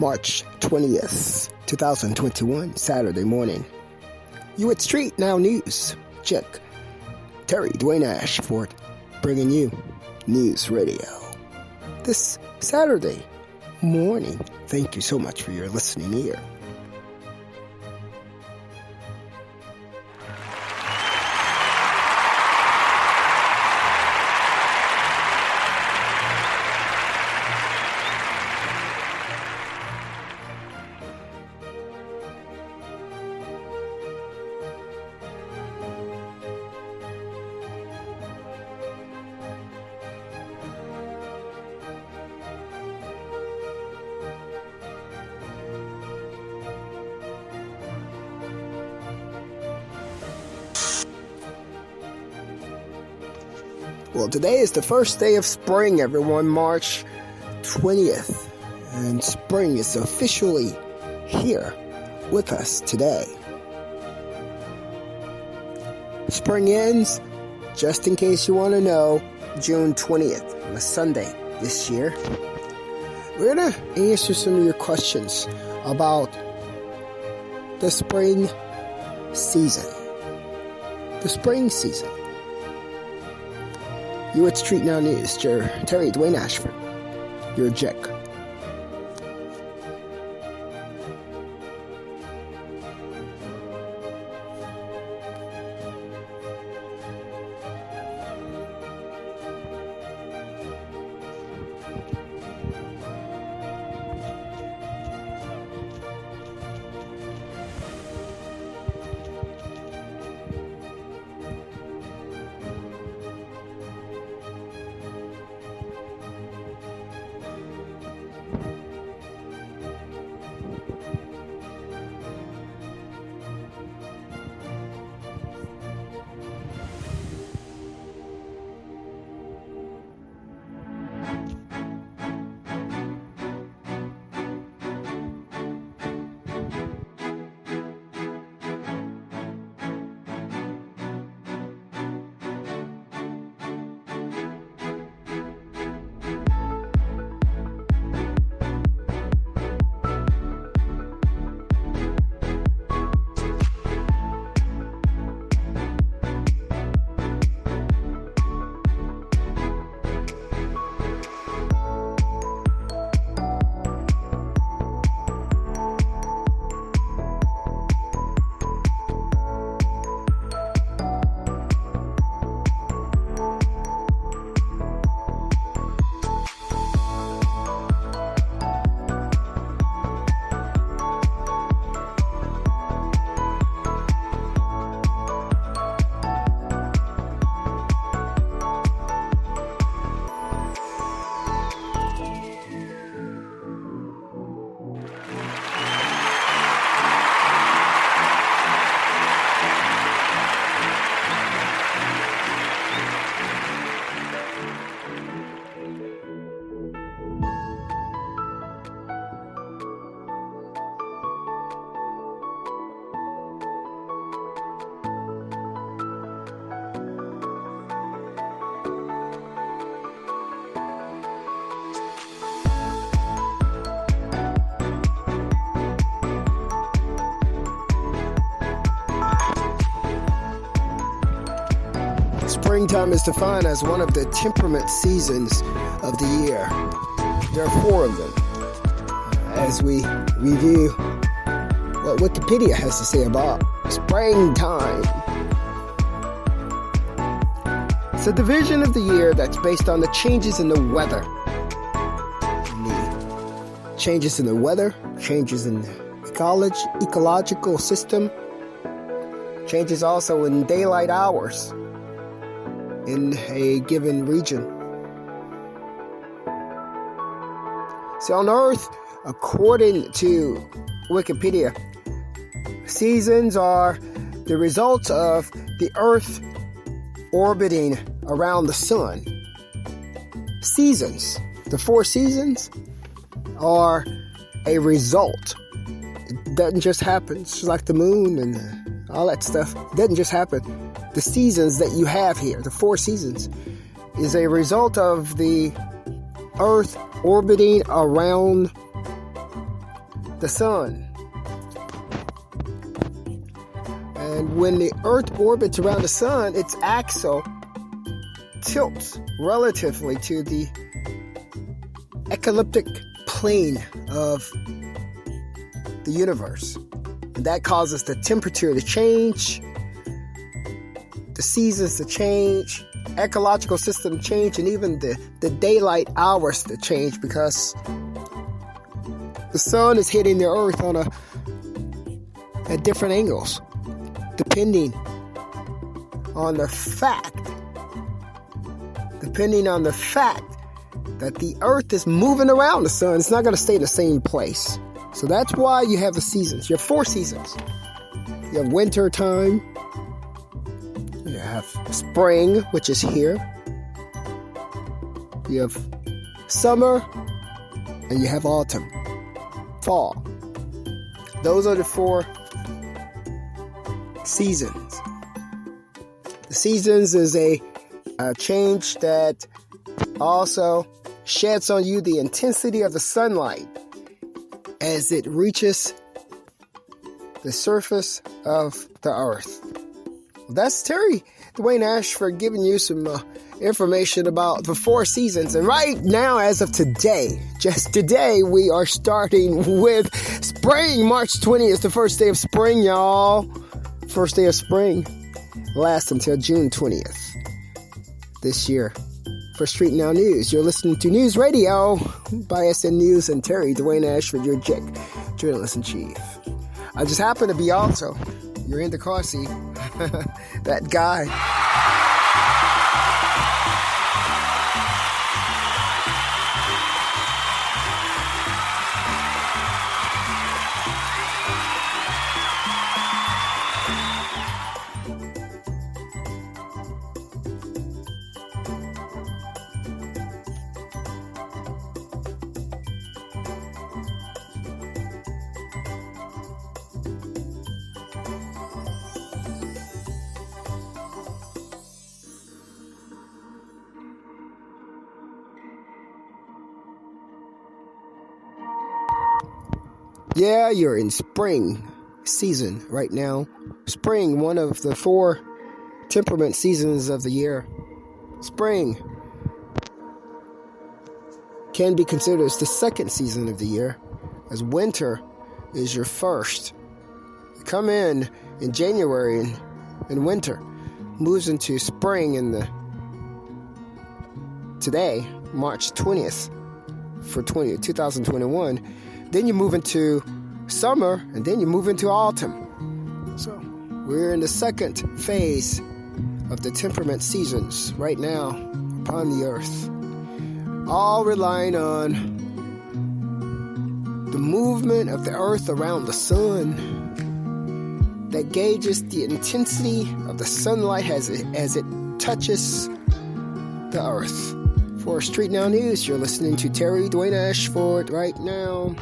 March 20th, 2021, Saturday morning. You at Street Now News. Check. Terry Dwayne Ashford bringing you News Radio. This Saturday morning. Thank you so much for your listening ear. Well, today is the first day of spring, everyone, March 20th. And spring is officially here with us today. Spring ends, just in case you want to know, June 20th, on a Sunday this year. We're going to answer some of your questions about the spring season. The spring season. You at Street Now News, Terry Dwayne Ashford, your Jack. Springtime is defined as one of the temperament seasons of the year. There are 4 of them. As we review what Wikipedia has to say about springtime. It's a division of the year that's based on the changes in the weather. Changes in the weather, changes in the ecological system, changes also in daylight hours in a given region. So on Earth, according to Wikipedia, seasons are the results of the Earth orbiting around the sun. Seasons, the 4 seasons, are a result. It doesn't just happen. It's just like the moon and all that stuff. It doesn't just happen. The seasons that you have here, the 4 seasons, is a result of the Earth orbiting around the sun. And when the Earth orbits around the sun, its axle tilts relatively to the ecliptic plane of the universe. And that causes the temperature to change, the seasons to change, ecological system change, and even the daylight hours to change, because the sun is hitting the earth at different angles, depending on the fact that the earth is moving around the sun. It's not going to stay in the same place. So that's why you have the seasons. You have 4 seasons. You have winter time. You have spring, which is here. You have summer, and you have autumn, fall. Those are the 4 seasons. The seasons is a change that also sheds on you the intensity of the sunlight as it reaches the surface of the earth. That's Terry Dwayne Ashford giving you some information about the 4 seasons. And right now, as of today, just today, we are starting with spring. March 20th, the first day of spring, y'all. First day of spring lasts until June 20th this year. For StreetNOW News, you're listening to News Radio by SNnews and Terry Dwayne Ashford, your journalist-in-chief. I just happen to be also your Indacarseat, that guy. Yeah, you're in spring season right now. Spring, one of the 4 temperament seasons of the year. Spring can be considered as the 2nd season of the year, as winter is your first. Come in January and winter moves into spring today, March 20th for 2021. Then you move into summer, and then you move into autumn. So we're in the 2nd phase of the temperament seasons right now upon the earth, all relying on the movement of the earth around the sun that gauges the intensity of the sunlight as it touches the earth. For StreetNOW News, you're listening to Terry Dwayne Ashford right now.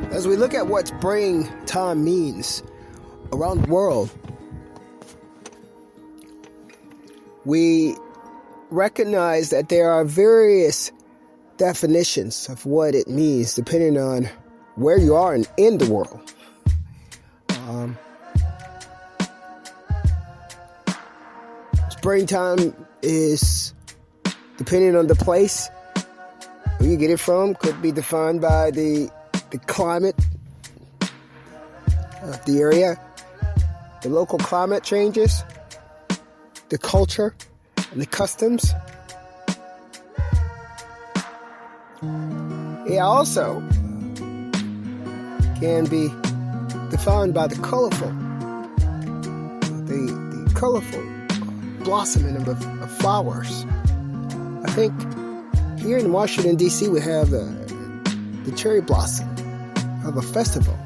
As we look at what springtime means around the world, we recognize that there are various definitions of what it means depending on where you are in the world. Springtime is, depending on the place where you get it from, could be defined by the climate of the area, the local climate changes, the culture, and the customs. It also can be defined by the colorful blossoming of flowers. I think here in Washington, D.C., we have the cherry blossom of a festival.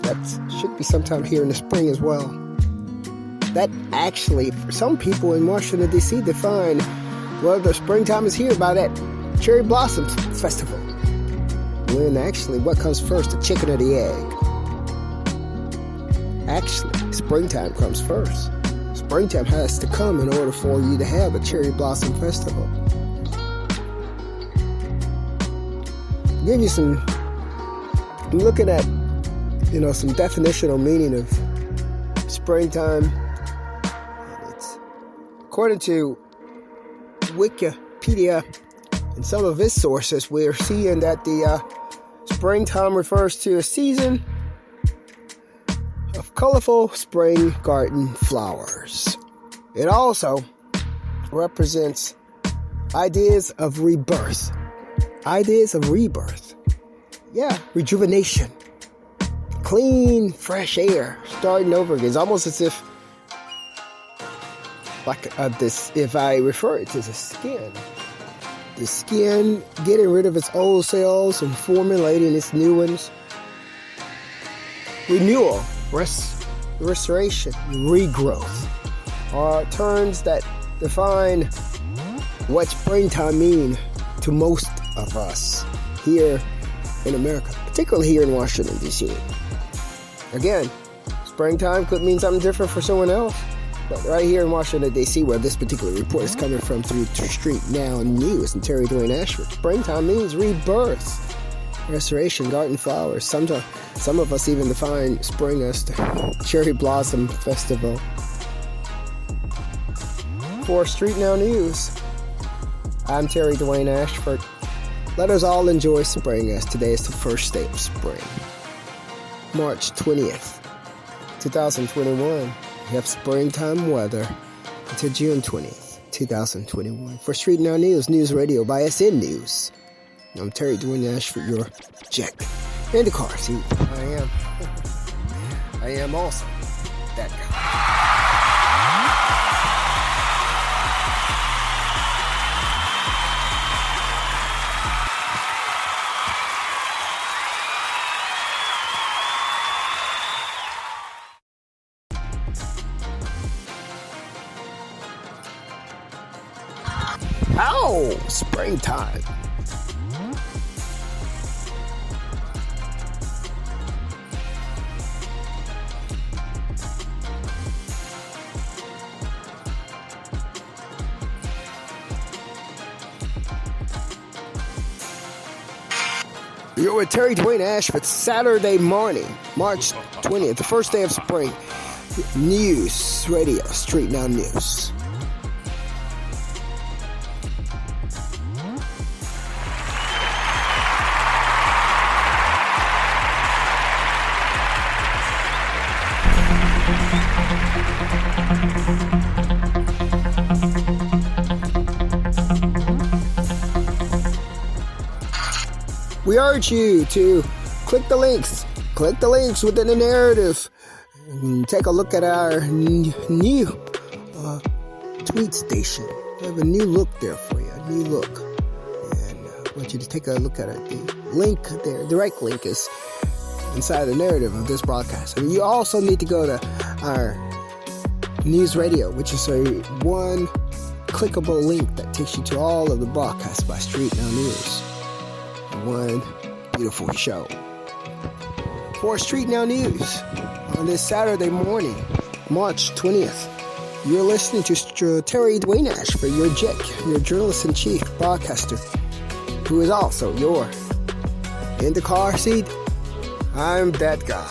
That should be sometime here in the spring as well. That actually, for some people in Washington, D.C., define, well, the springtime is here by that cherry blossom festival. When actually, what comes first, the chicken or the egg? Actually, springtime comes first. Springtime has to come in order for you to have a cherry blossom festival. Give you some, I'm looking at, some definitional meaning of springtime. It's, according to Wikipedia and some of its sources, we're seeing that the springtime refers to a season of colorful spring garden flowers. It also represents ideas of rebirth. Yeah, rejuvenation. Clean, fresh air, starting over again. It's almost as if, if I refer it to the skin getting rid of its old cells and formulating its new ones. Renewal, restoration, regrowth are terms that define what springtime means to most of us here in America, particularly here in Washington, D.C. Again, springtime could mean something different for someone else, but right here in Washington, D.C., where this particular report is coming from through StreetNOW News and Terry Dwayne Ashford, springtime means rebirth, restoration, garden flowers. Some of us even define spring as the cherry blossom festival. For StreetNOW News, I'm Terry Dwayne Ashford. Let us all enjoy spring, as today is the first day of spring. March 20th, 2021. We have springtime weather until June 20th, 2021. For StreetNOW News, NewsRadio by SNnews. I'm Terry Dwayne Ashford, your Jack Indacarseat. I am also that guy. Oh, springtime. You're with Terry Dwayne Ashford, Saturday morning, March 20th, the first day of spring. NewsRadio-StreetNOW News. We urge you to click the links within the narrative. And take a look at our new tweet station. We have a new look there for you, a new look. And I want you to take a look at it. The link there, direct link is inside the narrative of this broadcast. And you also need to go to our NewsRadio, which is a one clickable link that takes you to all of the broadcasts by StreetNOW News. One beautiful show. For StreetNOW News on this Saturday morning, March 20th, you're listening to Terry Dwayne Ashford, your journalist-in-chief broadcaster, who is also your in the car seat. I'm that guy.